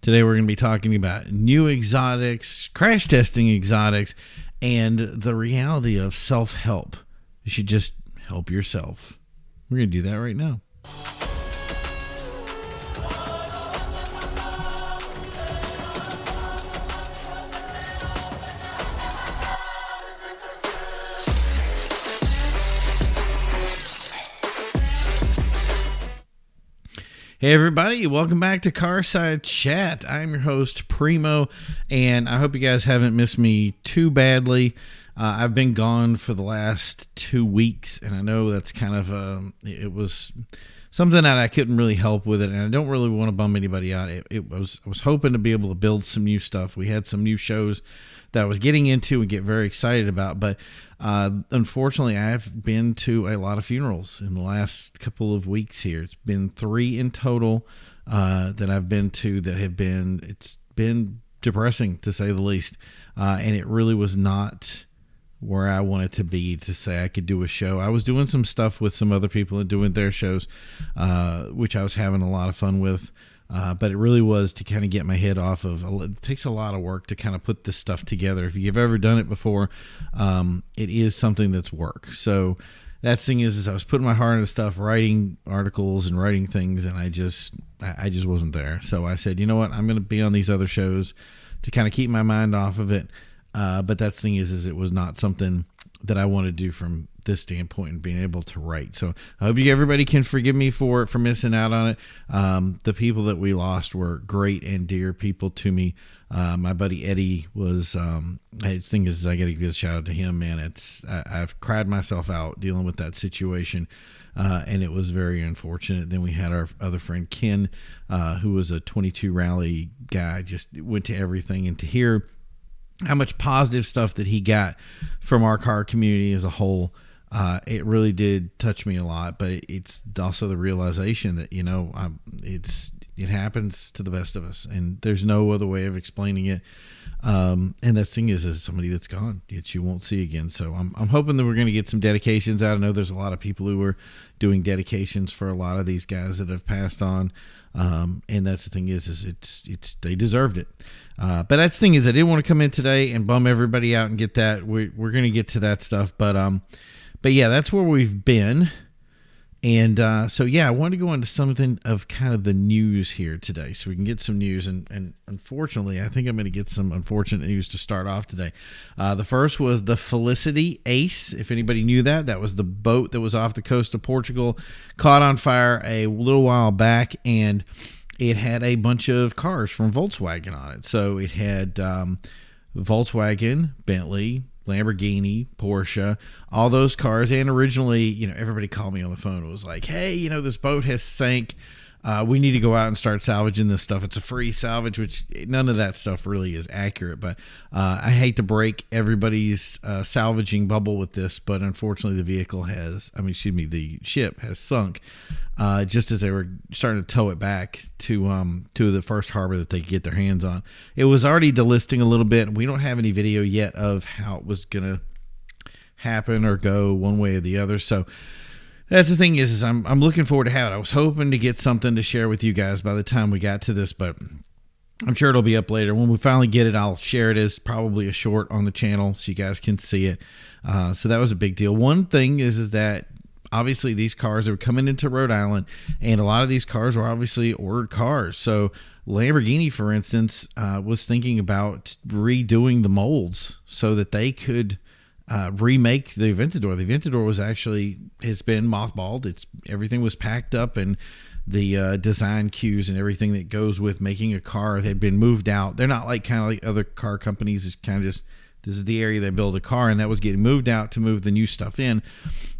Today we're going to be talking about new exotics, crash testing exotics, and the reality of self-help. You should just help yourself. We're going to do that right now. Hey everybody, welcome back to Carside Chat. I'm your host, Primo, and I hope you guys haven't missed me too badly. I've been gone for the last 2 weeks, and I know that's kind of it was something that I couldn't really help with it, and I don't really want to bum anybody out. I was hoping to be able to build some new stuff. We had some new shows that I was getting into and get very excited about, but unfortunately, I've been to a lot of funerals in the last couple of weeks here. It's been 3 in total that I've been to that have been, it's been depressing to say the least, and it really was not where I wanted to be to say I could do a show. I was doing some stuff with some other people and doing their shows, which I was having a lot of fun with. But it really was to kind of get my head off of, it takes a lot of work to kind of put this stuff together. If you've ever done it before, it is something that's work. So that thing is I was putting my heart into stuff, writing articles and writing things, and I just wasn't there. So I said, you know what, I'm going to be on these other shows to kind of keep my mind off of it. But that thing is it was not something that I want to do from this standpoint and being able to write. So I hope everybody can forgive me for missing out on it. The people that we lost were great and dear people to me. My buddy Eddie was, his thing is I got to give a shout out to him, man. I've cried myself out dealing with that situation. And it was very unfortunate. Then we had our other friend Ken, who was a 22 rally guy, just went to everything, and to hear how much positive stuff that he got from our car community as a whole, it really did touch me a lot. But it's also the realization that, you know, it happens to the best of us, and there's no other way of explaining it. And the thing is somebody that's gone that you won't see again. So I'm hoping that we're going to get some dedications out. I know there's a lot of people who are doing dedications for a lot of these guys that have passed on. And that's the thing is it's they deserved it. But that's the thing is I didn't want to come in today and bum everybody out and get that. We're going to get to that stuff. But yeah, that's where we've been. And so, yeah, I want to go into something of kind of the news here today so we can get some news. And unfortunately, I think I'm going to get some unfortunate news to start off today. The first was the Felicity Ace. If anybody knew that was the boat that was off the coast of Portugal, caught on fire a little while back, and it had a bunch of cars from Volkswagen on it. So it had Volkswagen, Bentley, Lamborghini, Porsche, all those cars. And originally, you know, everybody called me on the phone. It was like, hey, you know, this boat has sank. We need to go out and start salvaging this stuff. It's a free salvage, which none of that stuff really is accurate. But I hate to break everybody's salvaging bubble with this, but unfortunately the ship has sunk just as they were starting to tow it back to the first harbor that they could get their hands on. It was already delisting a little bit, and we don't have any video yet of how it was going to happen or go one way or the other. So that's the thing is I'm looking forward to have it. I was hoping to get something to share with you guys by the time we got to this, but I'm sure it'll be up later. When we finally get it, I'll share it as probably a short on the channel so you guys can see it. So that was a big deal. One thing is that obviously these cars are coming into Rhode Island, and a lot of these cars were obviously ordered cars. So Lamborghini, for instance, was thinking about redoing the molds so that they could remake the Aventador. The Aventador has been mothballed. Everything was packed up, and the design cues and everything that goes with making a car had been moved out. They're not like kind of like other car companies. It's kind of just, this is the area they build a car, and that was getting moved out to move the new stuff in.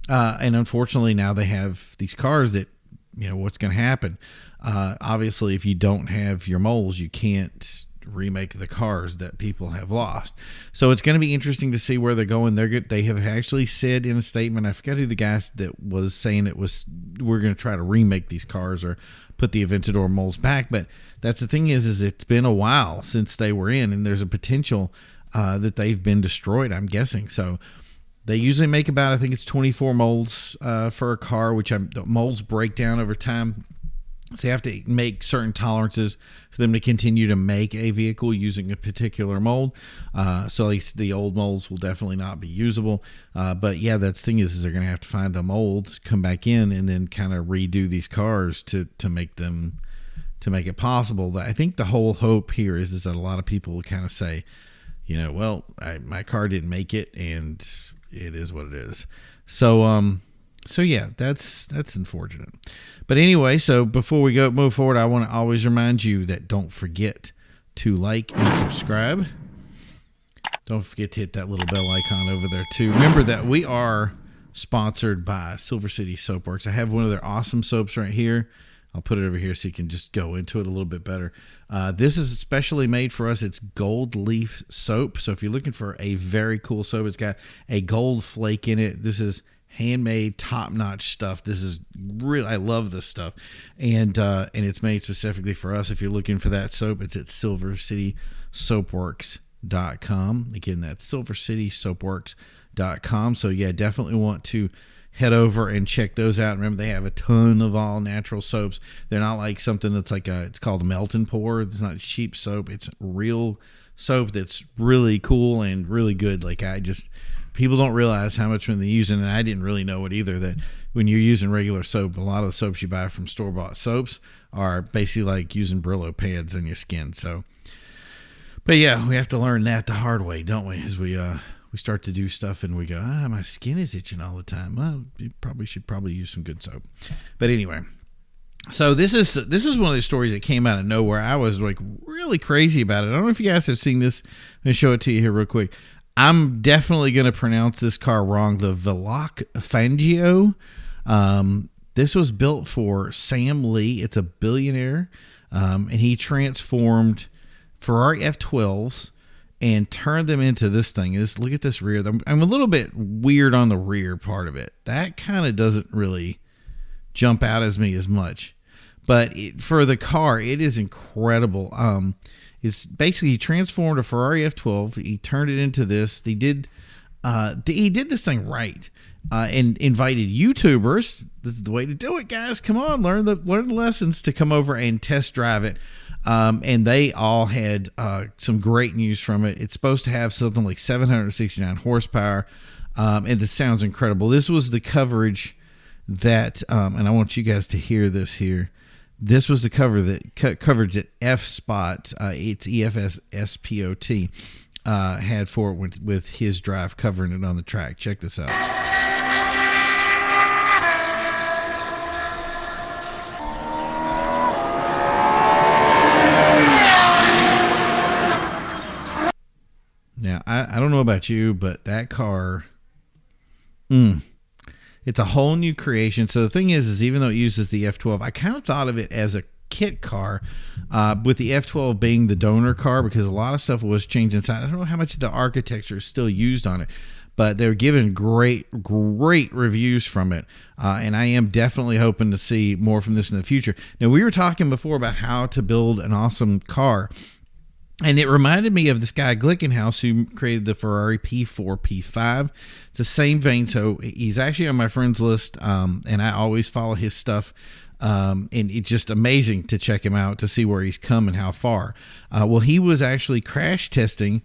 And unfortunately now they have these cars that, you know, what's going to happen? Obviously, if you don't have your molds, you can't remake the cars that people have lost. So it's going to be interesting to see where they're going. They have actually said in a statement, I forgot who the guy that was saying it was, we're going to try to remake these cars or put the Aventador molds back. But that's the thing is it's been a while since they were in, and there's a potential that they've been destroyed, I'm guessing. So they usually make about, I think it's 24 molds for a car, which molds break down over time. So you have to make certain tolerances for them to continue to make a vehicle using a particular mold. So at least the old molds will definitely not be usable. But yeah, that's the thing is they're going to have to find a mold, come back in, and then kind of redo these cars to make it possible. I think the whole hope here is that a lot of people will kind of say, well, my car didn't make it, and it is what it is. So yeah, that's unfortunate. But anyway, so before we move forward, I want to always remind you that don't forget to like and subscribe. Don't forget to hit that little bell icon over there too. Remember that we are sponsored by Silver City Soapworks. I have one of their awesome soaps right here. I'll put it over here so you can just go into it a little bit better. This is specially made for us. It's gold leaf soap. So if you're looking for a very cool soap, it's got a gold flake in it. This is handmade, top-notch stuff. This is really, I love this stuff, and it's made specifically for us. If you're looking for that soap, it's at silvercitysoapworks.com. Again, that's silvercitysoapworks.com. So yeah, definitely want to head over and check those out. Remember, they have a ton of all natural soaps. They're not like something that's like it's called a melt and pour. It's not cheap soap. It's real soap that's really cool and really good. People don't realize how much when they're using it, and I didn't really know it either, that when you're using regular soap, a lot of the soaps you buy from store-bought soaps are basically like using Brillo pads on your skin. So, but yeah, we have to learn that the hard way, don't we? As we start to do stuff and we go, my skin is itching all the time. Well, you should use some good soap. But anyway, so this is one of those stories that came out of nowhere. I was like really crazy about it. I don't know if you guys have seen this. I'm going to show it to you here real quick. I'm definitely going to pronounce this car wrong. The Veloc Fangio. This was built for Sam Lee. It's a billionaire. And he transformed Ferrari F12s and turned them into this thing. Look at this rear. I'm a little bit weird on the rear part of it. That kind of doesn't really jump out as me as much. But for the car, it is incredible. It's basically he transformed a Ferrari F12. He turned it into this. He did this thing right, and invited YouTubers. This is the way to do it, guys. Come on, learn the lessons to come over and test drive it. And they all had some great news from it. It's supposed to have something like 769 horsepower, and it sounds incredible. This was the coverage that, and I want you guys to hear this here. This was the coverage that F Spot, it's EFSPOT, had for it with his drive covering it on the track. Check this out. Now, I don't know about you, but that car, it's a whole new creation. So the thing is even though it uses the F12, I kind of thought of it as a kit car, with the F12 being the donor car, because a lot of stuff was changed inside. I don't know how much of the architecture is still used on it, but they're given great reviews from it. And I am definitely hoping to see more from this in the future. Now, we were talking before about how to build an awesome car. And it reminded me of this guy, Glickenhaus, who created the Ferrari P4, P5. It's the same vein. So he's actually on my friends list, and I always follow his stuff. And it's just amazing to check him out to see where he's come and how far. Well, he was actually crash testing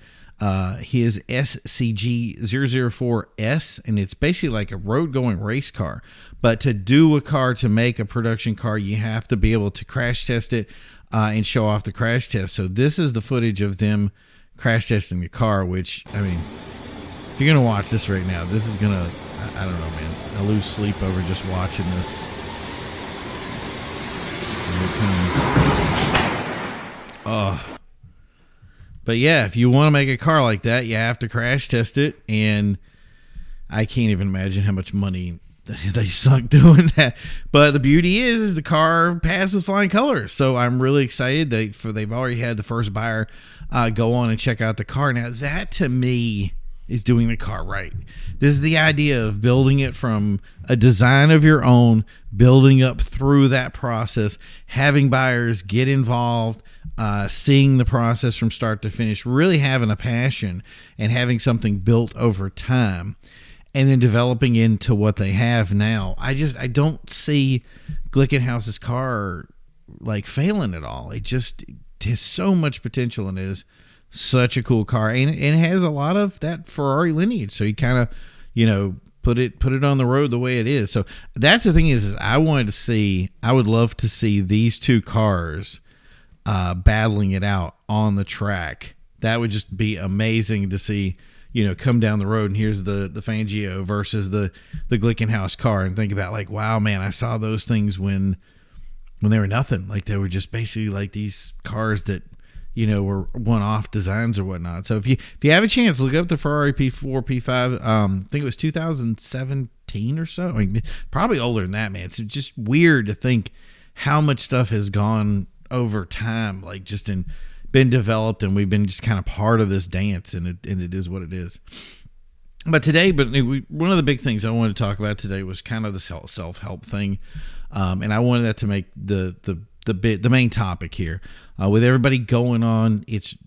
his SCG-004S, and it's basically like a road-going race car. But to do a car, to make a production car, you have to be able to crash test it and show off the crash test. So this is the footage of them crash testing the car, which, I mean, if you're going to watch this right now, this is going to, I don't know, man. I lose sleep over just watching this. Here it comes. Oh. But yeah, if you want to make a car like that, you have to crash test it. And I can't even imagine how much money they sunk doing that. But the beauty is the car passed with flying colors. So I'm really excited. They've already had the first buyer go on and check out the car. Now, that to me is doing the car right. This is the idea of building it from a design of your own, building up through that process, having buyers get involved, seeing the process from start to finish, really having a passion and having something built over time, and then developing into what they have now. I don't see Glickenhaus's car like failing at all. It just has so much potential and is such a cool car, and it has a lot of that Ferrari lineage. So you kind of, put it on the road the way it is. So that's the thing is I would love to see these two cars battling it out on the track. That would just be amazing to see, come down the road, and here's the Fangio versus the Glickenhaus car, and think about like, wow, man, I saw those things when they were nothing. Like they were just basically like these cars that, were one-off designs or whatnot. So if you have a chance, look up the Ferrari P4, P5. I think it was 2017 or so. I mean, probably older than that, man. It's just weird to think how much stuff has gone over time, like just been developed, and we've been just kind of part of this dance, and it is what it is. But one of the big things I wanted to talk about today was kind of the self-help thing, and I wanted that to make the main topic here. With everybody going on, it's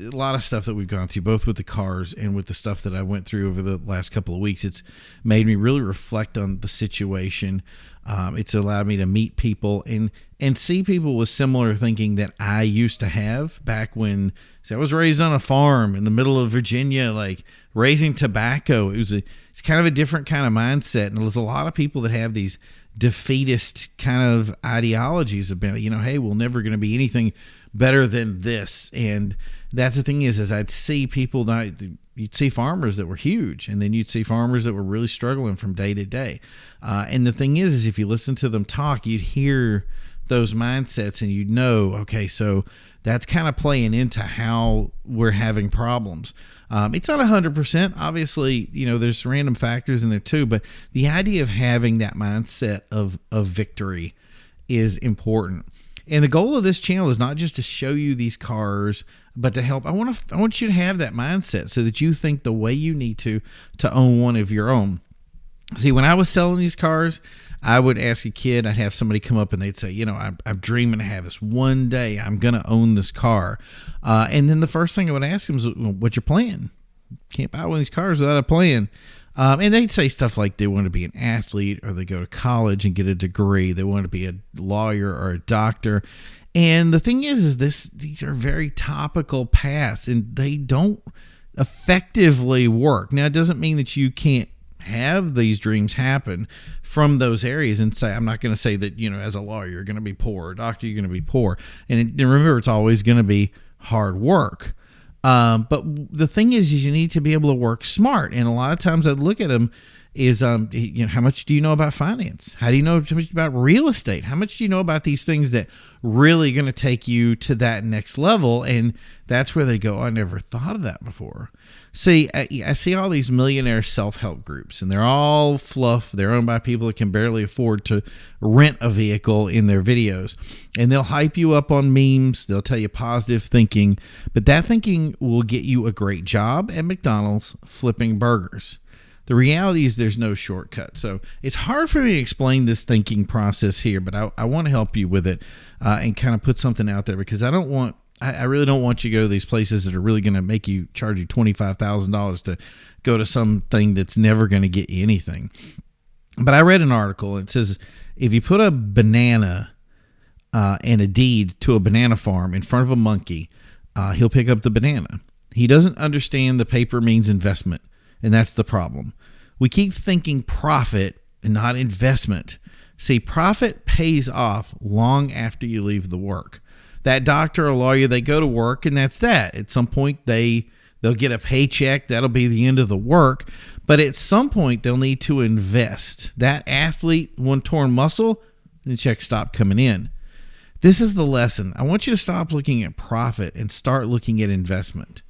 a lot of stuff that we've gone through, both with the cars and with the stuff that I went through over the last couple of weeks. It's made me really reflect on the situation. It's allowed me to meet people and see people with similar thinking that I used to have back when I was raised on a farm in the middle of Virginia, like raising tobacco. It's kind of a different kind of mindset. And there's a lot of people that have these defeatist kind of ideologies about, hey, we're never going to be anything better than this. And that's the thing is I'd see people, you'd see farmers that were huge, and then you'd see farmers that were really struggling from day to day. And the thing is if you listen to them talk, you'd hear those mindsets, and you'd know, okay, so that's kind of playing into how we're having problems. It's not 100%. Obviously, there's random factors in there too, but the idea of having that mindset of victory is important. And the goal of this channel is not just to show you these cars, but to help. I want you to have that mindset so that you think the way you need to own one of your own. See, when I was selling these cars, I would ask a kid, I'd have somebody come up and they'd say, I'm dreaming to have this one day. I'm going to own this car. And then the first thing I would ask them is, what's your plan? Can't buy one of these cars without a plan. And they'd say stuff like they want to be an athlete, or they go to college and get a degree. They want to be a lawyer or a doctor. And the thing is these are very topical paths, and they don't effectively work. Now, it doesn't mean that you can't have these dreams happen from those areas and say, I'm not going to say that, as a lawyer, you're going to be poor, or a doctor, you're going to be poor. And remember, it's always going to be hard work. But the thing is you need to be able to work smart. And a lot of times I'd look at them is, how much do you know about finance? How do you know about real estate? How much do you know about these things that really going to take you to that next level? And that's where they go, I never thought of that before. See, I see all these millionaire self-help groups, and they're all fluff. They're owned by people that can barely afford to rent a vehicle in their videos. And they'll hype you up on memes. They'll tell you positive thinking, but that thinking will get you a great job at McDonald's flipping burgers. The reality is there's no shortcut. So it's hard for me to explain this thinking process here, but I want to help you with it and kind of put something out there, because I really don't want you to go to these places that are really going to charge you $25,000 to go to something that's never going to get you anything. But I read an article, and it says if you put a banana and a deed to a banana farm in front of a monkey, he'll pick up the banana. He doesn't understand the paper means investment. And that's the problem. We keep thinking profit and not investment. See, profit pays off long after you leave the work. That doctor or lawyer, they go to work, and that's that. At some point, they'll get a paycheck. That'll be the end of the work. But at some point, they'll need to invest. That athlete, one torn muscle, and the checks stop coming in. This is the lesson. I want you to stop looking at profit and start looking at investment.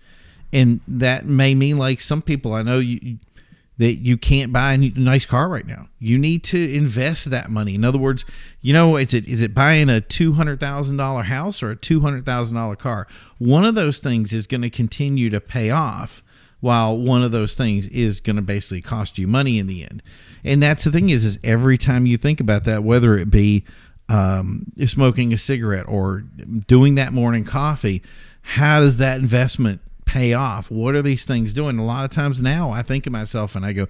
And that may mean, like some people I know, that you can't buy a nice car right now. You need to invest that money. In other words, is it buying a $200,000 house or a $200,000 car? One of those things is going to continue to pay off, while one of those things is going to basically cost you money in the end. And that's the thing is every time you think about that, whether it be smoking a cigarette or doing that morning coffee, how does that investment pay off? What are these things doing? A lot of times now I think of myself and I go,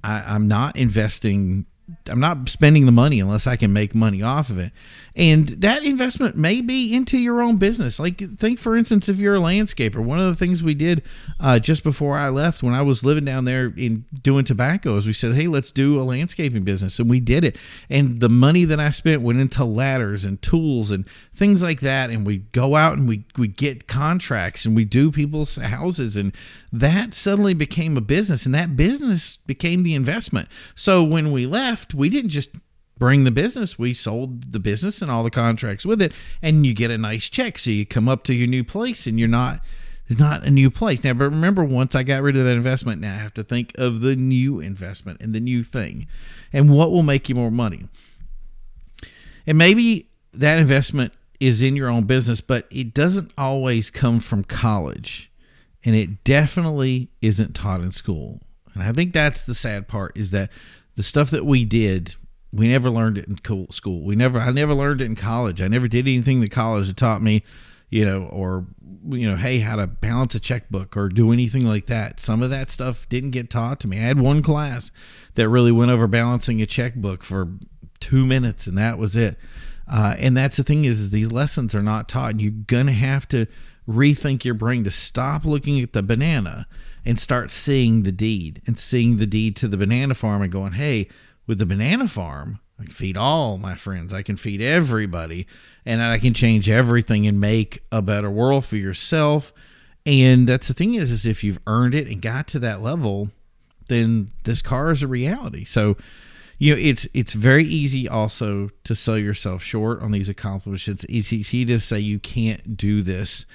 I'm not investing not spending the money unless I can make money off of it. And that investment may be into your own business. Like, think, for instance, if you're a landscaper. One of the things we did just before I left, when I was living down there in doing tobacco, is we said, hey, let's do a landscaping business. And we did it. And the money that I spent went into ladders and tools and things like that. And we go out and we get contracts and we do people's houses. And that suddenly became a business. And that business became the investment. So when we left, we didn't just bring the business. We sold the business and all the contracts with it, and you get a nice check. So you come up to your new place, and it's not a new place. Now, but remember, once I got rid of that investment, now I have to think of the new investment and the new thing and what will make you more money. And maybe that investment is in your own business, but it doesn't always come from college, and it definitely isn't taught in school. And I think that's the sad part, is that the stuff that we did, we never learned it in school. I never learned it in college. I never did anything that college had taught me, hey, how to balance a checkbook or do anything like that. Some of that stuff didn't get taught to me. I had one class that really went over balancing a checkbook for 2 minutes, and that was it. And that's the thing is these lessons are not taught, and you're going to have to rethink your brain to stop looking at the banana and start seeing the deed to the banana farm and going, hey, with the banana farm, I can feed all my friends. I can feed everybody, and I can change everything and make a better world for yourself. And that's the thing is if you've earned it and got to that level, then this car is a reality. So, it's very easy also to sell yourself short on these accomplishments. It's easy to say you can't do this.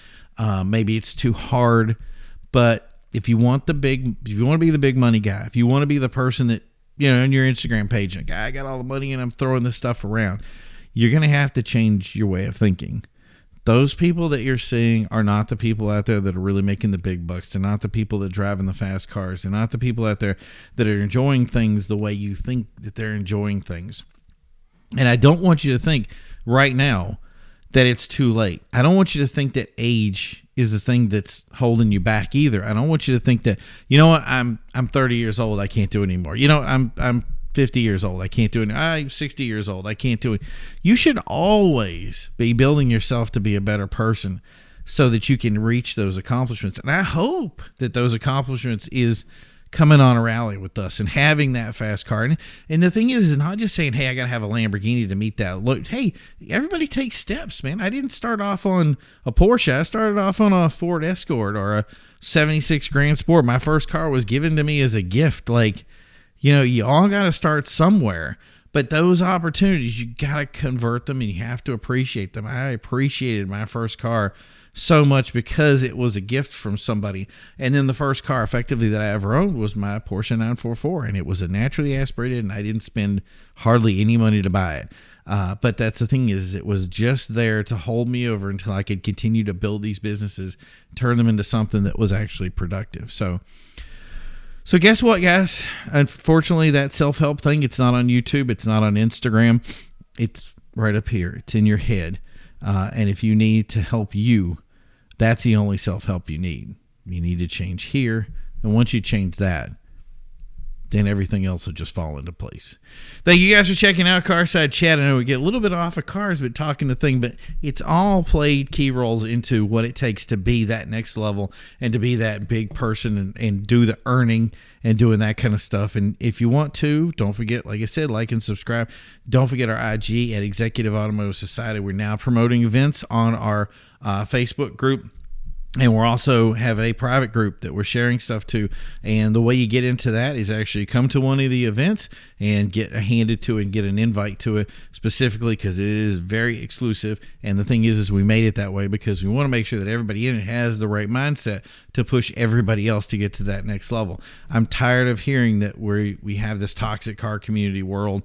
Maybe it's too hard, but if you want to be the big money guy, if you want to be the person that, on your Instagram page, like, I got all the money and I'm throwing this stuff around, you're going to have to change your way of thinking. Those people that you're seeing are not the people out there that are really making the big bucks. They're not the people that are driving the fast cars. They're not the people out there that are enjoying things the way you think that they're enjoying things. And I don't want you to think right now that it's too late. I don't want you to think that age is the thing that's holding you back either. I don't want you to think that, I'm 30 years old, I can't do it anymore. I'm 50 years old, I can't do it. I'm 60 years old, I can't do it. You should always be building yourself to be a better person so that you can reach those accomplishments. And I hope that those accomplishments is coming on a rally with us and having that fast car. And the thing is not just saying, hey, I got to have a Lamborghini to meet that. Look, hey, everybody takes steps, man. I didn't start off on a Porsche. I started off on a Ford Escort or a 76 Grand Sport. My first car was given to me as a gift. Like, you all got to start somewhere. But those opportunities, you got to convert them and you have to appreciate them. I appreciated my first car so much because it was a gift from somebody. And then the first car effectively that I ever owned was my Porsche 944, and it was a naturally aspirated, and I didn't spend hardly any money to buy it. But that's the thing is it was just there to hold me over until I could continue to build these businesses, turn them into something that was actually productive. So guess what, guys? Unfortunately, that self-help thing, it's not on YouTube. It's not on Instagram. It's right up here. It's in your head. And if you need to help you, that's the only self-help you need. You need to change here. And once you change that, then everything else will just fall into place. Thank you guys for checking out Carside Chat. I know we get a little bit off of cars, but talking the thing, but it's all played key roles into what it takes to be that next level and to be that big person and do the earning and doing that kind of stuff. And if you want to, don't forget, like I said, like and subscribe. Don't forget our IG at Executive Automotive Society. We're now promoting events on our Facebook group. And we're also have a private group that we're sharing stuff to. And the way you get into that is actually come to one of the events and get handed to it and get an invite to it specifically because it is very exclusive. And the thing is we made it that way because we want to make sure that everybody in it has the right mindset to push everybody else to get to that next level. I'm tired of hearing that we have this toxic car community world.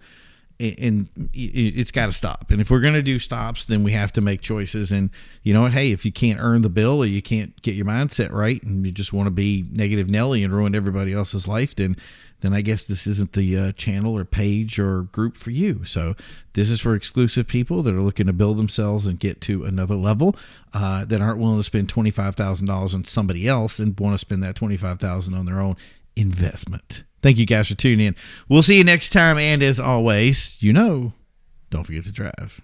And it's got to stop. And if we're going to do stops, then we have to make choices. And you know what? Hey, if you can't earn the bill or you can't get your mindset right and you just want to be negative Nelly and ruin everybody else's life, then I guess this isn't the channel or page or group for you. So this is for exclusive people that are looking to build themselves and get to another level that aren't willing to spend $25,000 on somebody else and want to spend that $25,000 on their own investment. Thank you guys for tuning in. We'll see you next time. And as always, don't forget to drive.